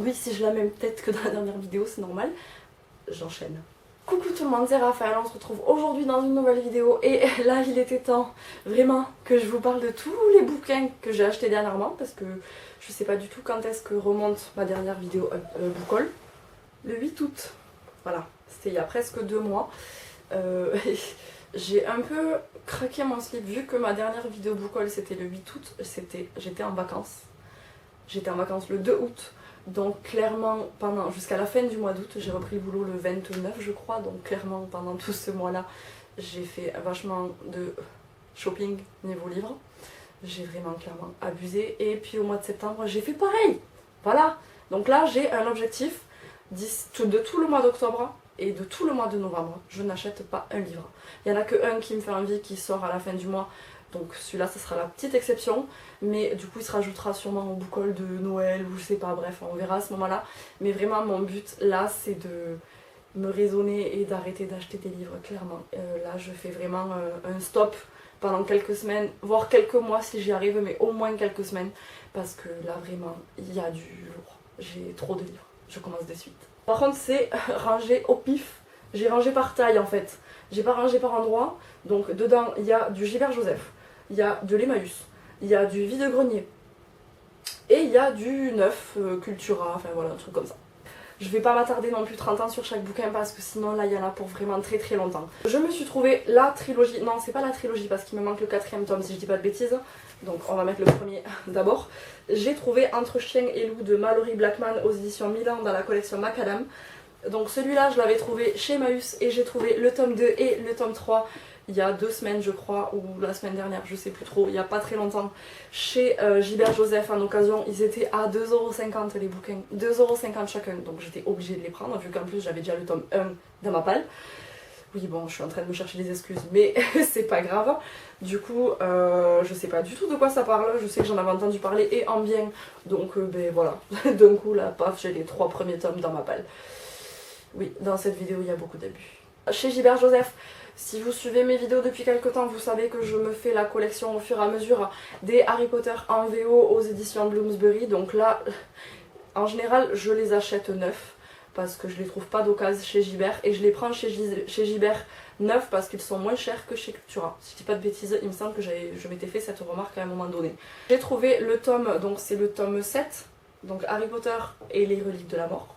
Oui, si j'ai la même tête que dans la dernière vidéo, c'est normal. J'enchaîne. Coucou tout le monde, c'est Raphaël, on se retrouve aujourd'hui dans une nouvelle vidéo et là il était temps vraiment que je vous parle de tous les bouquins que j'ai achetés dernièrement parce que je sais pas du tout quand est-ce que remonte ma dernière vidéo book haul. Le 8 août, voilà, c'était il y a presque 2 mois. J'ai un peu craqué mon slip vu que ma dernière vidéo book haul c'était le 8 août, j'étais en vacances. J'étais en vacances le 2 août. Donc clairement, jusqu'à la fin du mois d'août, j'ai repris le boulot le 29 je crois, donc clairement pendant tout ce mois-là, j'ai fait vachement de shopping niveau livre. J'ai vraiment clairement abusé. Et puis au mois de septembre, j'ai fait pareil. Voilà. Donc là, j'ai un objectif de tout le mois d'octobre et de tout le mois de novembre. Je n'achète pas un livre. Il n'y en a que un qui me fait envie, qui sort à la fin du mois. Donc celui-là, ce sera la petite exception, mais du coup il se rajoutera sûrement au book haul de Noël ou je sais pas, bref, on verra à ce moment-là. Mais vraiment mon but là, c'est de me raisonner et d'arrêter d'acheter des livres, clairement. Là, je fais vraiment un stop pendant quelques semaines, voire quelques mois si j'y arrive, mais au moins quelques semaines, parce que là vraiment, il y a du lourd. J'ai trop de livres, je commence de suite. Par contre, c'est rangé au pif. J'ai rangé par taille en fait. J'ai pas rangé par endroit, donc dedans il y a du Gilbert Joseph. Il y a de l'Emmaüs, il y a du vide-grenier et il y a du neuf, Cultura, enfin voilà, un truc comme ça. Je vais pas m'attarder non plus 30 ans sur chaque bouquin parce que sinon là il y en a pour vraiment très très longtemps. Je me suis trouvé la trilogie, non c'est pas la trilogie parce qu'il me manque le 4e tome si je dis pas de bêtises, donc on va mettre le premier d'abord. J'ai trouvé Entre Chien et Loup de Mallory Blackman aux éditions Milan dans la collection Macadam. Donc celui-là je l'avais trouvé chez Emmaüs et j'ai trouvé le tome 2 et le tome 3 il y a 2 semaines je crois, ou la semaine dernière, je sais plus trop, il y a pas très longtemps, chez Gilbert Joseph en occasion. Ils étaient à 2,50€ les bouquins, 2,50€ chacun, donc j'étais obligée de les prendre vu qu'en plus j'avais déjà le tome 1 dans ma palle. Oui bon, je suis en train de me chercher des excuses, mais c'est pas grave. Du coup, je sais pas du tout de quoi ça parle, je sais que j'en avais entendu parler et en bien, donc ben voilà, d'un coup là, paf, j'ai les 3 premiers tomes dans ma palle. Oui, dans cette vidéo il y a beaucoup d'abus. Chez Gilbert Joseph, si vous suivez mes vidéos depuis quelques temps, vous savez que je me fais la collection au fur et à mesure des Harry Potter en VO aux éditions Bloomsbury. Donc là, en général, je les achète neufs parce que je les trouve pas d'occasion chez Gilbert. Et je les prends chez Gilbert neufs parce qu'ils sont moins chers que chez Cultura. Si je dis pas de bêtises, il me semble que je m'étais fait cette remarque à un moment donné. J'ai trouvé le tome, donc c'est le tome 7, donc Harry Potter et les reliques de la mort,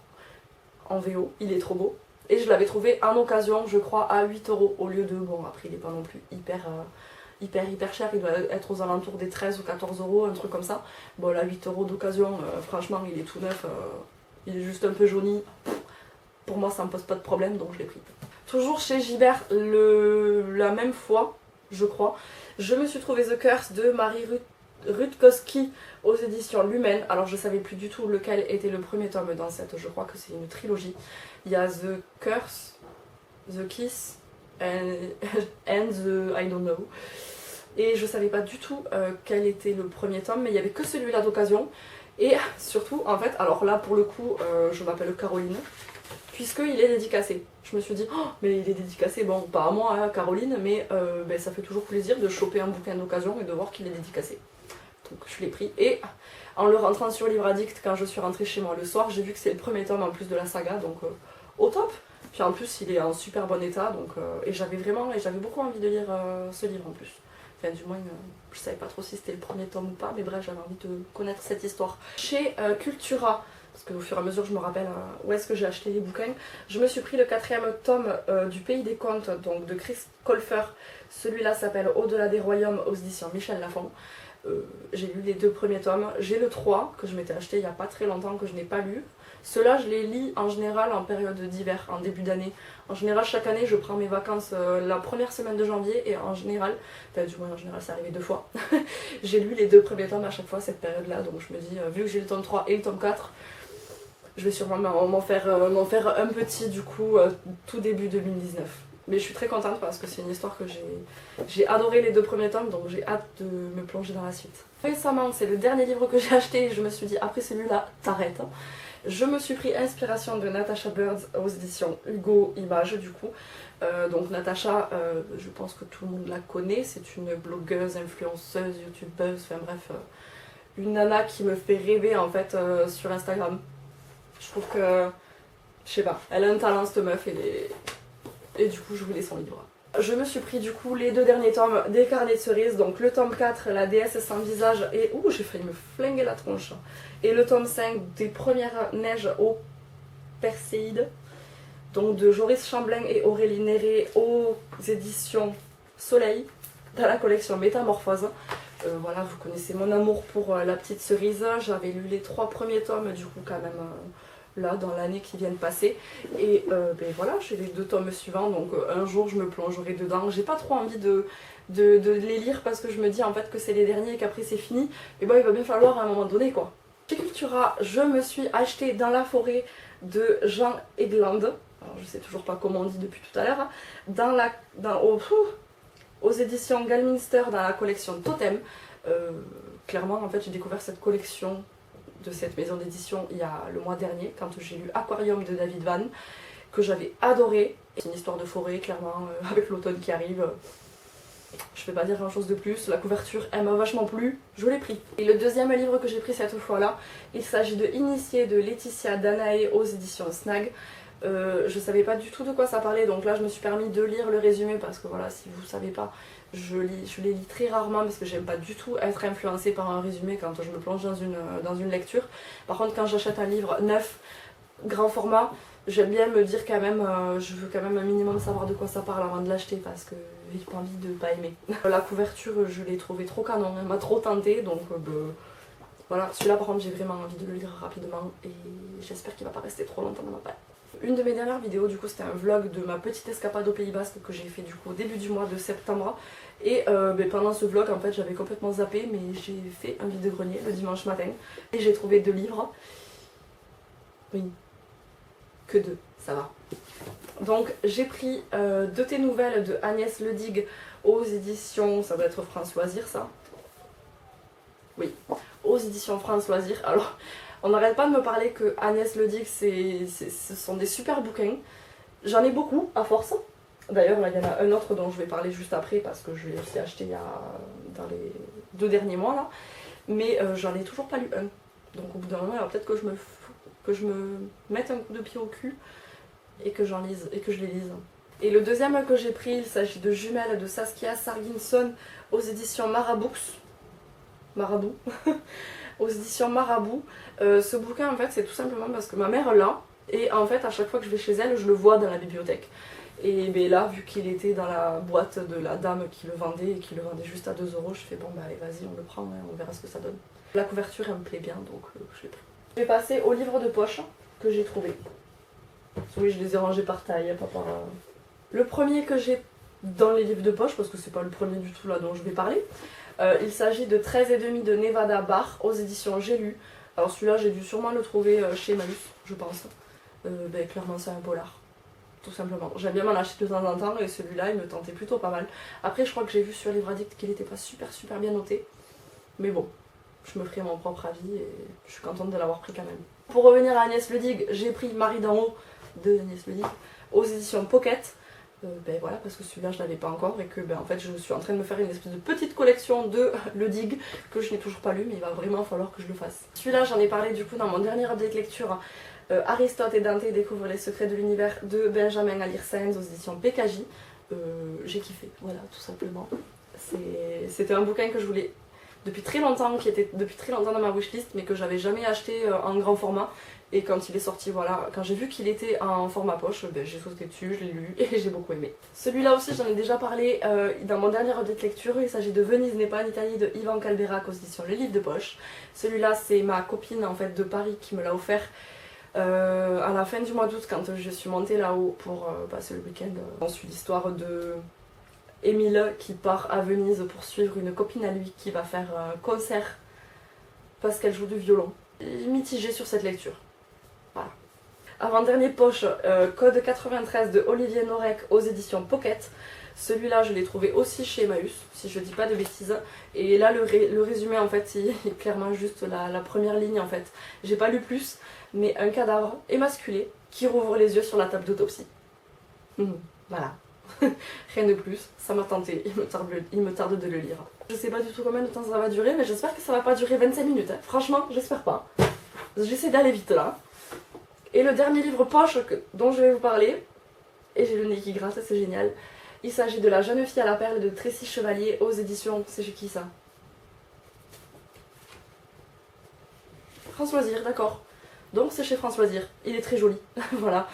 en VO. Il est trop beau. Et je l'avais trouvé en occasion, je crois, à 8€ au lieu de... Bon, après, il n'est pas non plus hyper cher. Il doit être aux alentours des 13 ou 14€, un truc comme ça. Bon, là, 8€ d'occasion, franchement, il est tout neuf. Il est juste un peu jauni. Pour moi, ça me pose pas de problème, donc je l'ai pris. Toujours chez Gilbert, la même fois, je crois, je me suis trouvé The Curse de Marie Rutkowski aux éditions Lumen. Alors je savais plus du tout lequel était le premier tome dans cette, je crois que c'est une trilogie. Il y a The Curse, The Kiss and the I don't know. Et je savais pas du tout quel était le premier tome, mais il y avait que celui-là d'occasion. Et surtout, en fait, alors là pour le coup, je m'appelle Caroline, puisqu'il est dédicacé. Je me suis dit, oh, mais il est dédicacé, bon, pas à moi, hein, Caroline, mais ben, ça fait toujours plaisir de choper un bouquin d'occasion et de voir qu'il est dédicacé. Donc je l'ai pris et en le rentrant sur Livre Addict, quand je suis rentrée chez moi le soir, j'ai vu que c'est le premier tome en plus de la saga, donc au top. Puis en plus il est en super bon état, donc et j'avais beaucoup envie de lire ce livre en plus. Enfin du moins, je savais pas trop si c'était le premier tome ou pas, mais bref, j'avais envie de connaître cette histoire. Chez Cultura, parce qu'au fur et à mesure je me rappelle où est-ce que j'ai acheté les bouquins, je me suis pris le 4e tome du Pays des Contes, donc de Chris Colfer. Celui-là s'appelle Au-delà des royaumes aux éditions Michel Lafon. J'ai lu les 2 premiers tomes, j'ai le 3 que je m'étais acheté il n'y a pas très longtemps que je n'ai pas lu. Ceux-là je les lis en général en période d'hiver, en début d'année. En général chaque année je prends mes vacances la première semaine de janvier et en général, enfin du moins en général c'est arrivé 2 fois, j'ai lu les 2 premiers tomes à chaque fois cette période-là, donc je me dis vu que j'ai le tome 3 et le tome 4, je vais sûrement m'en faire un petit du coup tout début 2019. Mais je suis très contente parce que c'est une histoire que j'ai adoré les 2 premiers tomes, donc j'ai hâte de me plonger dans la suite. Récemment, c'est le dernier livre que j'ai acheté et je me suis dit après celui-là, t'arrêtes. Je me suis pris Inspiration de Natasha Bird aux éditions Hugo Images du coup. Donc Natasha, je pense que tout le monde la connaît, c'est une blogueuse, influenceuse, youtubeuse, enfin bref, une nana qui me fait rêver en fait sur Instagram. Je trouve que, je sais pas, elle a un talent cette meuf et du coup je voulais son livre. Je me suis pris du coup les 2 derniers tomes des Carnets de cerises, donc le tome 4, la déesse sans visage, et ouh j'ai failli me flinguer la tronche. Et le tome 5 des premières neiges aux Perséides, donc de Joris Chamblin et Aurélie Néré aux éditions Soleil, dans la collection Métamorphose. Voilà, vous connaissez mon amour pour la petite cerise, j'avais lu les 3 premiers tomes du coup quand même là dans l'année qui vient de passer et ben voilà, j'ai les 2 tomes suivants, donc un jour je me plongerai dedans. J'ai pas trop envie de les lire parce que je me dis en fait que c'est les derniers et qu'après c'est fini, mais bon il va bien falloir à un moment donné quoi. Chez Cultura, je me suis acheté Dans la forêt de Jean Egland, alors je sais toujours pas comment on dit depuis tout à l'heure, aux éditions Galminster dans la collection Totem. Clairement en fait j'ai découvert cette collection de cette maison d'édition il y a le mois dernier quand j'ai lu Aquarium de David Van que j'avais adoré. C'est une histoire de forêt clairement avec l'automne qui arrive. Je vais pas dire grand chose de plus, la couverture elle m'a vachement plu, je l'ai pris. Et le deuxième livre que j'ai pris cette fois là, il s'agit de Initié de Laetitia Danae aux éditions Snag. Je savais pas du tout de quoi ça parlait, donc là je me suis permis de lire le résumé parce que voilà, si vous savez pas, je les lis très rarement parce que j'aime pas du tout être influencée par un résumé quand je me plonge dans une lecture. Par contre quand j'achète un livre neuf, grand format, j'aime bien me dire quand même, je veux quand même un minimum savoir de quoi ça parle avant de l'acheter parce que j'ai pas envie de pas aimer. La couverture je l'ai trouvée trop canon, elle m'a trop tentée, donc voilà, celui-là par contre j'ai vraiment envie de le lire rapidement et j'espère qu'il va pas rester trop longtemps dans ma palle. Une de mes dernières vidéos du coup c'était un vlog de ma petite escapade au Pays Basque que j'ai fait du coup au début du mois de septembre et pendant ce vlog en fait j'avais complètement zappé mais j'ai fait un vide-grenier le dimanche matin et j'ai trouvé 2 livres. Oui, que 2, ça va. Donc j'ai pris De tes nouvelles de Agnès Ledig aux éditions, ça doit être France Loisirs ça. Oui, aux éditions France Loisirs. Alors on n'arrête pas de me parler que Agnès Ledig ce sont des super bouquins. J'en ai beaucoup à force. D'ailleurs là il y en a un autre dont je vais parler juste après parce que je l'ai aussi acheté dans les 2 derniers mois là. Mais j'en ai toujours pas lu un. Donc au bout d'un moment il va peut-être que je me mette un coup de pied au cul et que j'en lise et que je les lise. Et le deuxième que j'ai pris, il s'agit de Jumelles de Saskia Sarginson aux éditions Marabooks. Marabout. Aux éditions Marabout. Ce bouquin en fait c'est tout simplement parce que ma mère l'a et en fait à chaque fois que je vais chez elle je le vois dans la bibliothèque. Et ben là vu qu'il était dans la boîte de la dame qui le vendait et qui le vendait juste à 2 €, je fais bon bah allez vas-y on le prend, hein, on verra ce que ça donne. La couverture elle me plaît bien donc je l'ai pris. Je vais passer au livre de poche que j'ai trouvé. Oui je les ai rangés par taille, pas par... Le premier que j'ai dans les livres de poche, parce que c'est pas le premier du tout là dont je vais parler, il s'agit de 13 et demi de Nevada Barr aux éditions J'ai lu. Alors celui-là j'ai dû sûrement le trouver chez Malus, je pense. Clairement c'est un polar, tout simplement. J'aime bien m'en acheter de temps en temps et celui-là il me tentait plutôt pas mal. Après je crois que j'ai vu sur Livre Addict qu'il n'était pas super bien noté. Mais bon, je me ferai mon propre avis et je suis contente de l'avoir pris quand même. Pour revenir à Agnès Ledig, j'ai pris Marie d'en haut de Agnès Ledig aux éditions Pocket. Voilà, parce que celui-là je l'avais pas encore et que en fait je suis en train de me faire une espèce de petite collection de Ledig que je n'ai toujours pas lu mais il va vraiment falloir que je le fasse. Celui-là j'en ai parlé du coup dans mon dernier update lecture. Aristote et Dante découvrent les secrets de l'univers de Benjamin Alirsaenz aux éditions PKJ. J'ai kiffé, voilà tout simplement. C'était un bouquin que je voulais depuis très longtemps, qui était depuis très longtemps dans ma wishlist mais que j'avais jamais acheté en grand format. Et quand il est sorti, voilà, quand j'ai vu qu'il était en format poche, j'ai sauté dessus, je l'ai lu et j'ai beaucoup aimé. Celui-là aussi, j'en ai déjà parlé dans mon dernier update lecture. Il s'agit de Venise n'est pas en Italie de Ivan Calberac aux éditions Le Livre de Poche. Celui-là, c'est ma copine en fait de Paris qui me l'a offert à la fin du mois d'août quand je suis montée là-haut pour passer le week-end. On suit l'histoire de Émile qui part à Venise pour suivre une copine à lui qui va faire un concert parce qu'elle joue du violon. Mitigée sur cette lecture. Voilà. Avant-dernier poche, Code 93 de Olivier Norek aux éditions Pocket. Celui-là, je l'ai trouvé aussi chez Emmaüs, si je dis pas de bêtises. Et là, le résumé, en fait, il est clairement juste la première ligne, en fait. J'ai pas lu plus, mais un cadavre émasculé qui rouvre les yeux sur la table d'autopsie. Voilà. Rien de plus, ça m'a tenté, il me tarde de le lire. Je sais pas du tout combien de temps ça va durer, mais j'espère que ça va pas durer 25 minutes. Hein. Franchement, j'espère pas. J'essaie d'aller vite là. Et le dernier livre poche dont je vais vous parler, et j'ai le nez qui gratte, c'est génial. Il s'agit de La jeune fille à la perle de Tracy Chevalier aux éditions, c'est chez qui ça? France Loisir, d'accord. Donc c'est chez France Loisir, il est très joli, voilà.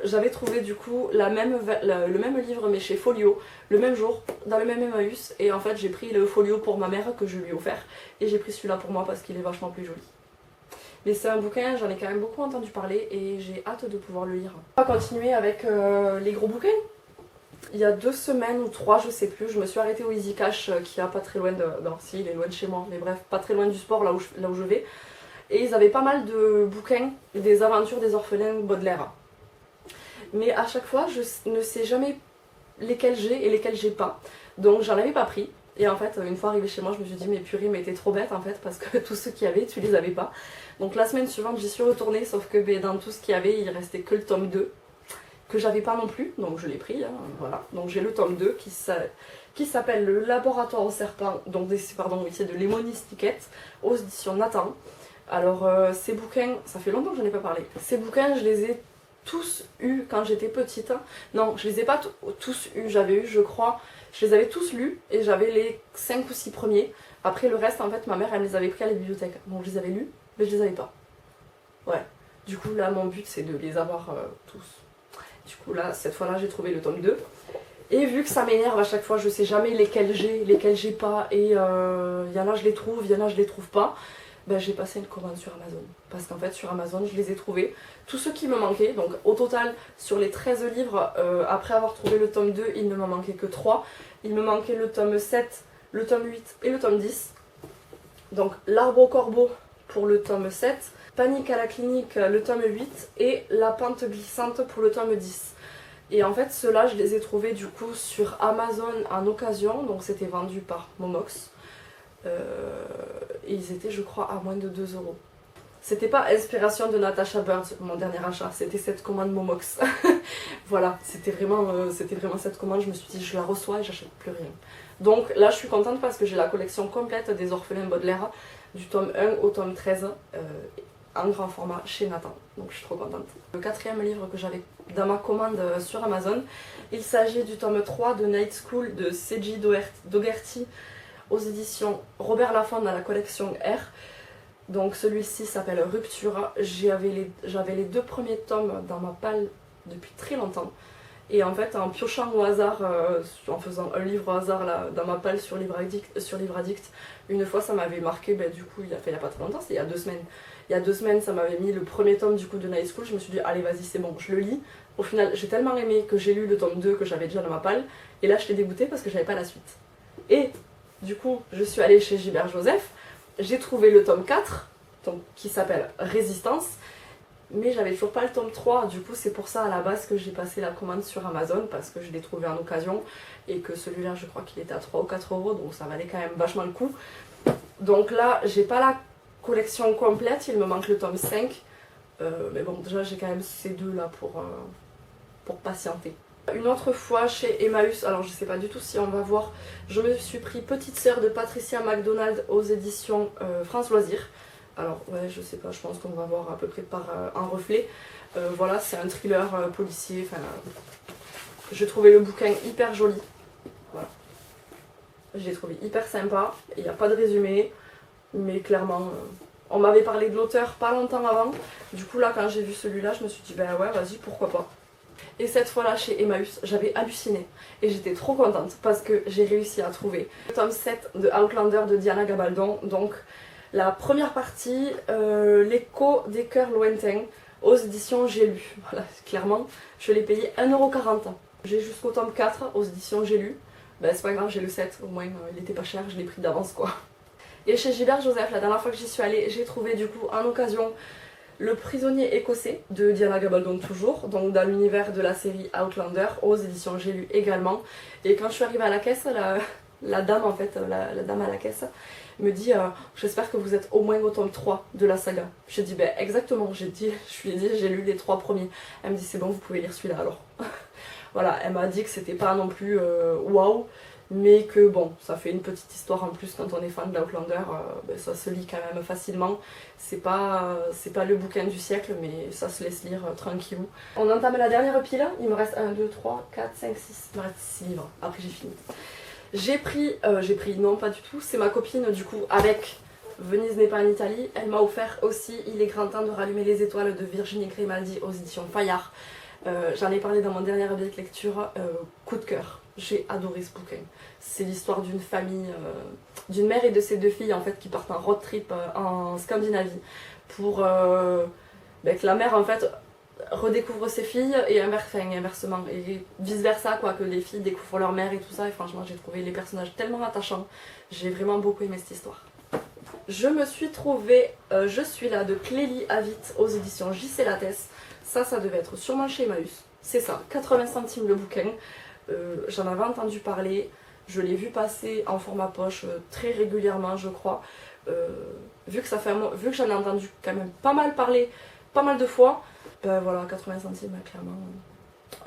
J'avais trouvé du coup le même livre mais chez Folio, le même jour, dans le même Emmaüs, et en fait j'ai pris le Folio pour ma mère que je lui ai offert, et j'ai pris celui-là pour moi parce qu'il est vachement plus joli. Mais c'est un bouquin, j'en ai quand même beaucoup entendu parler et j'ai hâte de pouvoir le lire. On va continuer avec les gros bouquins. Il y a 2 semaines ou 3, je sais plus, je me suis arrêtée au Easy Cash qui a pas très loin de... Non, si, il est loin de chez moi, mais bref, pas très loin du sport, là où je vais. Et ils avaient pas mal de bouquins, des aventures des orphelins Baudelaire. Mais à chaque fois, je ne sais jamais lesquels j'ai et lesquels j'ai pas. Donc j'en avais pas pris. Et en fait, une fois arrivée chez moi, je me suis dit, mais purée, mais t'es trop bête en fait, parce que tous ceux qu'il y avait, tu les avais pas. Donc la semaine suivante, j'y suis retournée, sauf que dans tout ce qu'il y avait, il restait que le tome 2, que j'avais pas non plus, donc je l'ai pris, hein, voilà. Donc j'ai le tome 2 qui s'appelle Le laboratoire au serpent, donc pardon, oui, c'est de Lemony Snicket, aux éditions Nathan. Alors ces bouquins, ça fait longtemps que j'en ai pas parlé, ces bouquins, je les ai tous eus quand j'étais petite. Non, je les ai pas tous eus, j'avais eu, je crois, je les avais tous lus et j'avais les 5 ou 6 premiers. Après le reste, en fait, ma mère, elle me les avait pris à la bibliothèque. Donc je les avais lus, mais je les avais pas. Ouais. Du coup, là, mon but, c'est de les avoir tous. Du coup, là, cette fois-là, j'ai trouvé le tome 2. Et vu que ça m'énerve à chaque fois, je sais jamais lesquels j'ai pas. Et il y en a, je les trouve, il y en a, je les trouve pas. Ben, j'ai passé une commande sur Amazon. Parce qu'en fait, sur Amazon, je les ai trouvés. Tous ceux qui me manquaient. Donc, au total, sur les 13 livres, après avoir trouvé le tome 2, il ne m'en manquait que 3. Il me manquait le tome 7, le tome 8 et le tome 10. Donc, L'Arbre au Corbeau pour le tome 7. Panique à la clinique, le tome 8. Et La pente glissante pour le tome 10. Et en fait, ceux-là, je les ai trouvés du coup sur Amazon en occasion. Donc, c'était vendu par Momox. Et ils étaient, je crois, à moins de 2 €. C'était pas Inspiration de Natasha Bird, mon dernier achat, c'était cette commande Momox. Voilà, c'était vraiment cette commande, je me suis dit je la reçois et j'achète plus rien. Donc là je suis contente parce que j'ai la collection complète des orphelins Baudelaire, du tome 1 au tome 13, en grand format chez Nathan. Donc je suis trop contente. Le 4e livre que j'avais dans ma commande sur Amazon, il s'agit du tome 3 de Night School de Seiji Dogerty aux éditions Robert Laffont dans la collection R. Donc celui-ci s'appelle Rupture. J'avais les 2 premiers tomes dans ma palle depuis très longtemps. Et en fait, en piochant au hasard, en faisant un livre au hasard là, dans ma palle sur Livre Addict, une fois ça m'avait marqué, du coup, il y a pas très longtemps, c'est il y a 2 semaines. Il y a 2 semaines, ça m'avait mis le premier tome du coup de Night School. Je me suis dit, allez, vas-y, c'est bon, je le lis. Au final, j'ai tellement aimé que j'ai lu le tome 2 que j'avais déjà dans ma palle. Et là, j'étais dégoûtée parce que j'avais pas la suite. Et du coup, je suis allée chez Gilbert Joseph. J'ai trouvé le tome 4, donc, qui s'appelle Résistance, mais j'avais toujours pas le tome 3, du coup c'est pour ça à la base que j'ai passé la commande sur Amazon, parce que je l'ai trouvé en occasion, et que celui-là je crois qu'il était à 3 ou 4 €, donc ça valait quand même vachement le coup. Donc là, j'ai pas la collection complète, il me manque le tome 5, mais bon, déjà j'ai quand même ces deux là pour patienter. Une autre fois chez Emmaüs, alors je sais pas du tout si on va voir, je me suis pris Petite Sœur de Patricia MacDonald aux éditions France Loisir. Alors ouais, je sais pas, je pense qu'on va voir à peu près par un reflet. Voilà, c'est un thriller policier, enfin... J'ai trouvé le bouquin hyper joli. Voilà. J'ai trouvé hyper sympa, il n'y a pas de résumé, mais clairement... on m'avait parlé de l'auteur pas longtemps avant, du coup là quand j'ai vu celui-là, je me suis dit ben ouais, vas-y, pourquoi pas. Et cette fois-là, chez Emmaüs, j'avais halluciné. Et j'étais trop contente parce que j'ai réussi à trouver le tome 7 de Outlander de Diana Gabaldon. Donc, la première partie, L'écho des cœurs lointains, aux éditions J'ai lu. Voilà, clairement, je l'ai payé 1,40 €. J'ai jusqu'au tome 4 aux éditions J'ai lu. Ben, c'est pas grave, j'ai le 7, au moins il était pas cher, je l'ai pris d'avance quoi. Et chez Gilbert Joseph, la dernière fois que j'y suis allée, j'ai trouvé du coup en occasion Le prisonnier écossais de Diana Gabaldon toujours, donc dans l'univers de la série Outlander, aux éditions J'ai lu également. Et quand je suis arrivée à la caisse, la dame en fait, la dame à la caisse, me dit j'espère que vous êtes au moins au tome 3 de la saga. J'ai dit ben exactement, je lui ai dit j'ai lu les 3 premiers. Elle me dit c'est bon, vous pouvez lire celui-là alors. Voilà, elle m'a dit que c'était pas non plus waouh, mais que bon, ça fait une petite histoire en plus quand on est fan d'Outlander, ça se lit quand même facilement. C'est pas le bouquin du siècle, mais ça se laisse lire tranquillou. On entame la dernière pile, il me reste 1, 2, 3, 4, 5, 6, il me reste 6 livres, après j'ai fini. J'ai pris, non pas du tout, c'est ma copine du coup avec Venise n'est pas en Italie, elle m'a offert aussi Il est grand temps de rallumer les étoiles de Virginie Grimaldi aux éditions Fayard. J'en ai parlé dans mon dernier update de lecture, coup de cœur, j'ai adoré ce bouquin. C'est l'histoire d'une famille, d'une mère et de ses 2 filles en fait qui partent en road trip en Scandinavie pour que la mère en fait redécouvre ses filles et inversement et vice versa quoi, que les filles découvrent leur mère et tout ça, et franchement j'ai trouvé les personnages tellement attachants, j'ai vraiment beaucoup aimé cette histoire. Je me suis trouvée Je suis là de Clélie Avit aux éditions J.C. Lattès. Ça devait être sûrement chez Emmaüs. C'est ça, 80 centimes le bouquin. J'en avais entendu parler, je l'ai vu passer en format poche très régulièrement je crois. Vu que j'en ai entendu quand même pas mal parler, pas mal de fois, ben voilà, 80 centimes clairement.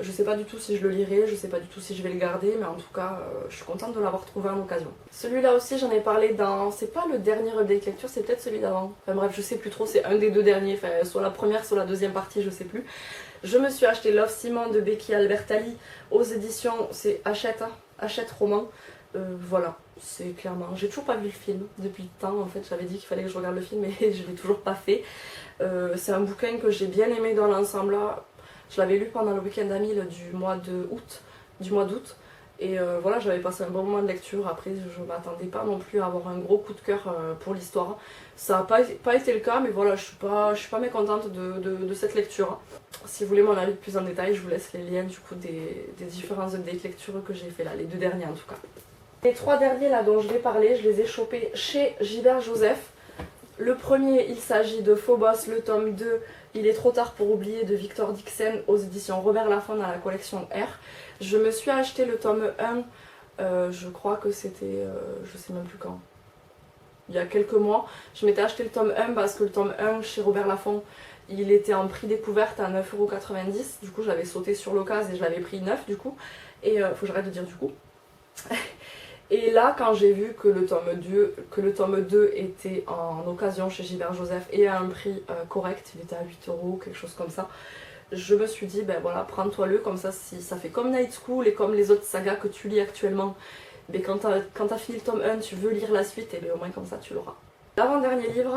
Je sais pas du tout si je le lirai, je sais pas du tout si je vais le garder, mais en tout cas, je suis contente de l'avoir trouvé en occasion. Celui-là aussi, j'en ai parlé dans... C'est pas le dernier update lecture, c'est peut-être celui d'avant. Enfin bref, je sais plus trop, c'est un des 2 derniers, enfin, soit la première, soit la deuxième partie, je sais plus. Je me suis acheté Love Simon de Becky Albertalli aux éditions, c'est Hachette Roman. Voilà, c'est clairement... J'ai toujours pas vu le film depuis le temps, en fait, j'avais dit qu'il fallait que je regarde le film, mais je l'ai toujours pas fait. C'est un bouquin que j'ai bien aimé dans l'ensemble là. Je l'avais lu pendant le week-end d'Amil du mois d'août. Et voilà, j'avais passé un bon moment de lecture. Après, je m'attendais pas non plus à avoir un gros coup de cœur pour l'histoire. Ça n'a pas été le cas, mais voilà, je suis pas mécontente de cette lecture. Si vous voulez mon avis plus en détail, je vous laisse les liens du coup des différents updates lecture que j'ai fait là, les 2 derniers en tout cas. Les 3 derniers là dont je vais parler, je les ai chopés chez Gilbert Joseph. Le premier, il s'agit de Phobos, le tome 2, Il est trop tard pour oublier de Victor Dixon aux éditions Robert Laffont dans la collection R. Je me suis acheté le tome 1, je crois que c'était, je sais même plus quand, il y a quelques mois. Je m'étais acheté le tome 1 parce que le tome 1 chez Robert Laffont, il était en prix découverte à 9,90 €. Du coup, j'avais sauté sur l'occasion et je l'avais pris 9 du coup. Et faut que j'arrête de dire du coup. Et là, quand j'ai vu que le tome 2 était en occasion chez Gilbert Joseph et à un prix correct, il était à 8 €, quelque chose comme ça, je me suis dit, ben voilà, prends-toi-le, comme ça, si ça fait comme Night School et comme les autres sagas que tu lis actuellement, ben quand t'as fini le tome 1, tu veux lire la suite, et ben au moins comme ça, tu l'auras. L'avant-dernier livre,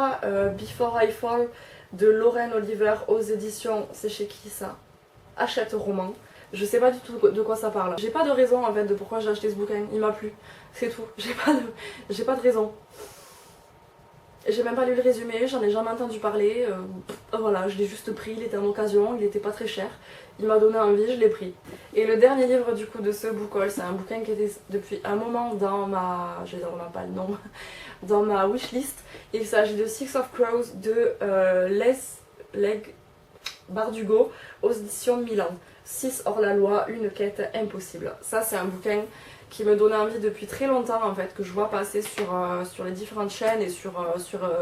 Before I Fall, de Lorraine Oliver aux éditions, c'est chez qui ça? Hachette Roman. Je sais pas du tout de quoi ça parle. J'ai pas de raison en fait de pourquoi j'ai acheté ce bouquin, il m'a plu, c'est tout. J'ai pas de raison. J'ai même pas lu le résumé, j'en ai jamais entendu parler. Voilà, je l'ai juste pris, il était en occasion, il était pas très cher. Il m'a donné envie, je l'ai pris. Et le dernier livre du coup de ce book haul, c'est un bouquin qui était depuis un moment dans ma... je vais dire, on n'a pas le nom, dans ma wishlist. Il s'agit de Six of Crows de Les Bardugo aux éditions Milan. 6 hors la loi, une quête impossible. Ça c'est un bouquin qui me donnait envie depuis très longtemps en fait, que je vois passer sur les différentes chaînes et sur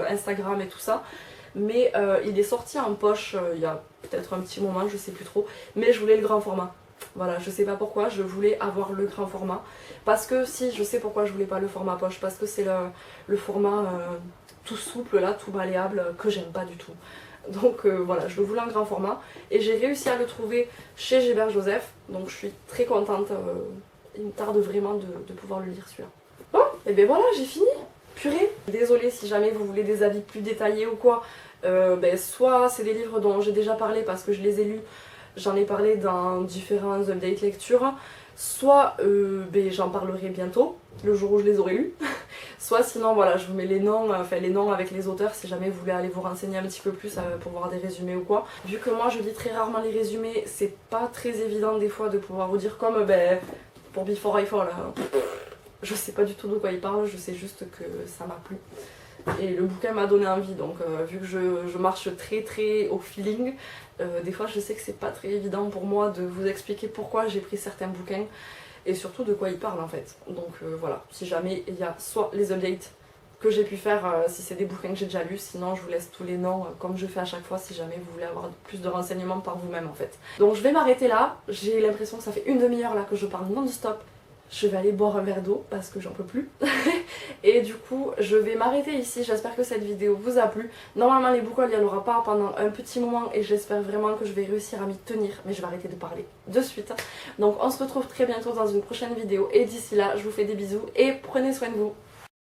Instagram et tout ça. Mais il est sorti en poche il y a peut-être un petit moment, je sais plus trop. Mais je voulais le grand format. Voilà, je sais pas pourquoi, je voulais avoir le grand format. Parce que si, je sais pourquoi je voulais pas le format poche. Parce que c'est le format tout souple là, tout malléable, que j'aime pas du tout. Donc voilà, je le voulais en grand format et j'ai réussi à le trouver chez Gilbert Joseph, donc je suis très contente, il me tarde vraiment de pouvoir le lire celui-là. Bon, et ben voilà, j'ai fini, purée. Désolée si jamais vous voulez des avis plus détaillés ou quoi, soit c'est des livres dont j'ai déjà parlé parce que je les ai lus, j'en ai parlé dans différents updates lecture, soit j'en parlerai bientôt, le jour où je les aurai lus. Soit sinon voilà, je vous mets les noms avec les auteurs si jamais vous voulez aller vous renseigner un petit peu plus pour voir des résumés ou quoi. Vu que moi je lis très rarement les résumés, c'est pas très évident des fois de pouvoir vous dire comme pour Before I Fall, je sais pas du tout de quoi il parle, je sais juste que ça m'a plu. Et le bouquin m'a donné envie, donc vu que je marche très très au feeling, des fois je sais que c'est pas très évident pour moi de vous expliquer pourquoi j'ai pris certains bouquins. Et surtout de quoi il parle en fait. Donc voilà, si jamais il y a soit les updates que j'ai pu faire, si c'est des bouquins que j'ai déjà lus, sinon je vous laisse tous les noms comme je fais à chaque fois si jamais vous voulez avoir plus de renseignements par vous-même en fait. Donc je vais m'arrêter là, j'ai l'impression que ça fait une demi-heure là que je parle non-stop. je vais aller boire un verre d'eau parce que j'en peux plus. Et du coup je vais m'arrêter ici, j'espère que cette vidéo vous a plu. Normalement les boucoles il n'y en aura pas pendant un petit moment et j'espère vraiment que je vais réussir à m'y tenir. Mais je vais arrêter de parler de suite. Donc on se retrouve très bientôt dans une prochaine vidéo et d'ici là je vous fais des bisous et prenez soin de vous.